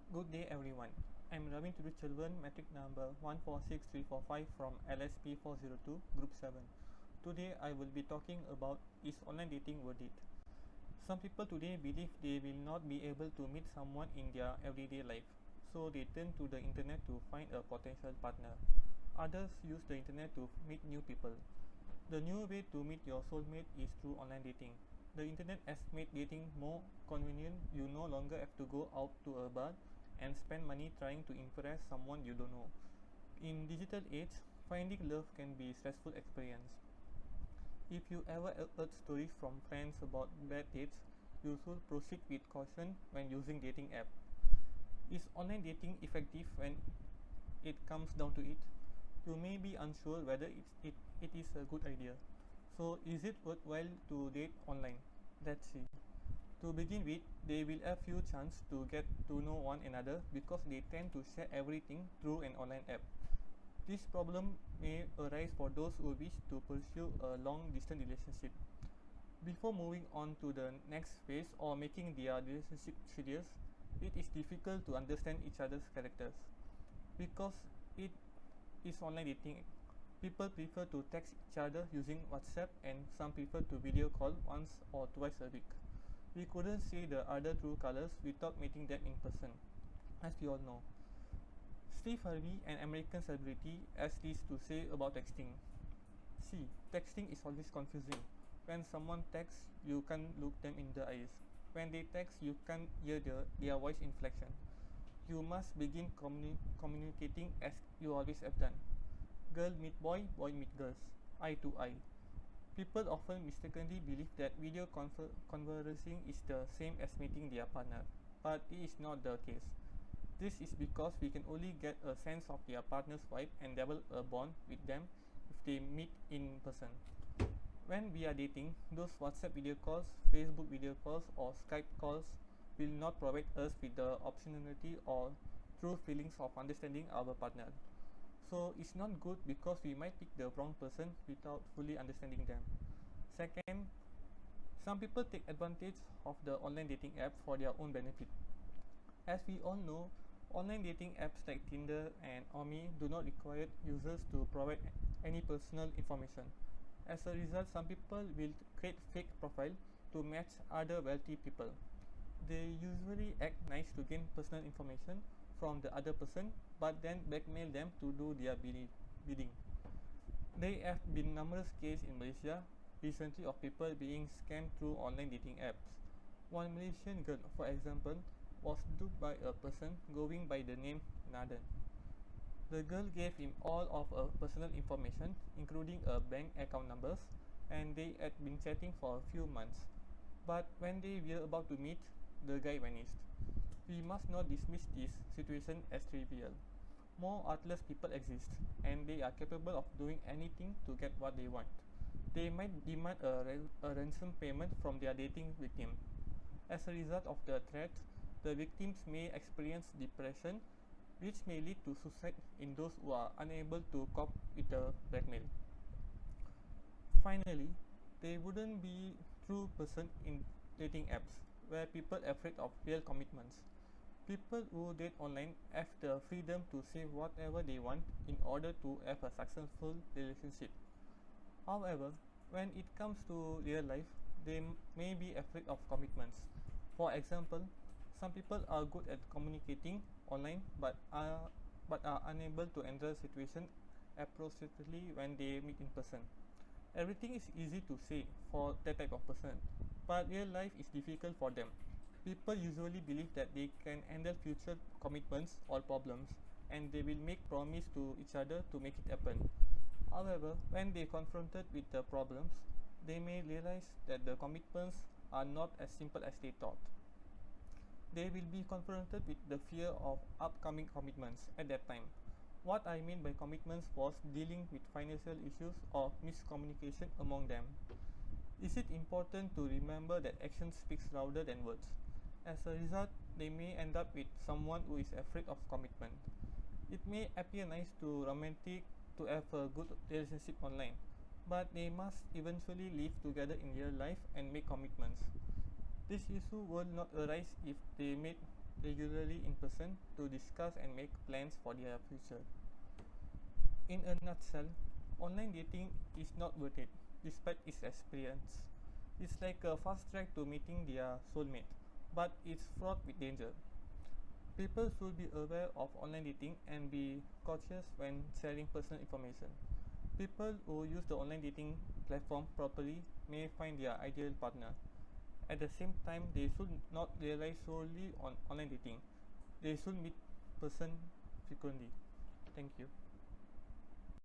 Good day everyone. I'm Ravin Thiruchelvan, metric number 146345 from LSP402, Group 7. Today I will be talking about is online dating worth it? Some people today believe they will not be able to meet someone in their everyday life, so they turn to the internet to find a potential partner. Others use the internet to meet new people. The new way to meet your soulmate is through online dating. The internet has made dating more convenient. You no longer have to go out to a bar and spend money trying to impress someone you don't know. In digital age, finding love can be a stressful experience. If you ever heard stories from friends about bad dates, you should proceed with caution when using dating app. Is online dating effective when it comes down to it? You may be unsure whether it is a good idea. So is it worthwhile to date online? Let's see. To begin with, they will have few chance to get to know one another because they tend to share everything through an online app. This problem may arise for those who wish to pursue a long distance relationship. Before moving on to the next phase or making their relationship serious, it is difficult to understand each other's characters. Because it is online dating, people prefer to text each other using WhatsApp and some prefer to video call once or twice a week. We couldn't see the other true colors without meeting them in person, as we all know. Steve Harvey, an American celebrity, has this to say about texting. See, texting is always confusing. When someone texts, you can't look them in the eyes. When they text, you can't hear their voice inflection. You must begin communicating as you always have done. Girl meet boy, boy meet girls, eye to eye. People often mistakenly believe that video conversing is the same as meeting their partner, but it is not the case. This is because we can only get a sense of their partner's vibe and develop a bond with them if they meet in person. When we are dating, those WhatsApp video calls, Facebook video calls, or Skype calls will not provide us with the optionality or true feelings of understanding our partner. So it's not good because we might pick the wrong person without fully understanding them. Second, some people take advantage of the online dating app for their own benefit. As we all know, online dating apps like Tinder and Omi do not require users to provide any personal information. As a result, some people will create fake profile to match other wealthy people. They usually act nice to gain personal information from the other person, but then blackmail them to do their bidding. There have been numerous cases in Malaysia recently of people being scammed through online dating apps. One Malaysian girl, for example, was duped by a person going by the name Nadia. The girl gave him all of her personal information, including her bank account numbers, and they had been chatting for a few months. But when they were about to meet, the guy vanished. We must not dismiss this situation as trivial. More heartless people exist, and they are capable of doing anything to get what they want. They might demand a ransom payment from their dating victim. As a result of the threat, the victims may experience depression, which may lead to suicide in those who are unable to cope with the blackmail. Finally, there wouldn't be true person in dating apps, where people are afraid of real commitments. People who date online have the freedom to say whatever they want in order to have a successful relationship. However, when it comes to real life, they may be afraid of commitments. For example, some people are good at communicating online but are unable to handle situation appropriately when they meet in person. Everything is easy to say for that type of person, but real life is difficult for them. People usually believe that they can handle future commitments or problems, and they will make promise to each other to make it happen. However, when they confronted with the problems, they may realize that the commitments are not as simple as they thought. They will be confronted with the fear of upcoming commitments at that time. What I mean by commitments was dealing with financial issues or miscommunication among them. Is it important to remember that action speaks louder than words? As a result, they may end up with someone who is afraid of commitment. It may appear nice to romantic to have a good relationship online, but they must eventually live together in real life and make commitments. This issue will not arise if they made regularly in person to discuss and make plans for their future. In a nutshell, online dating is not worth it despite its experience. It's like a fast track to meeting their soulmate, but it's fraught with danger. People should be aware of online dating and be cautious when sharing personal information. People who use the online dating platform properly may find their ideal partner. At the same time, they should not rely solely on online dating. They should meet person frequently. Thank you.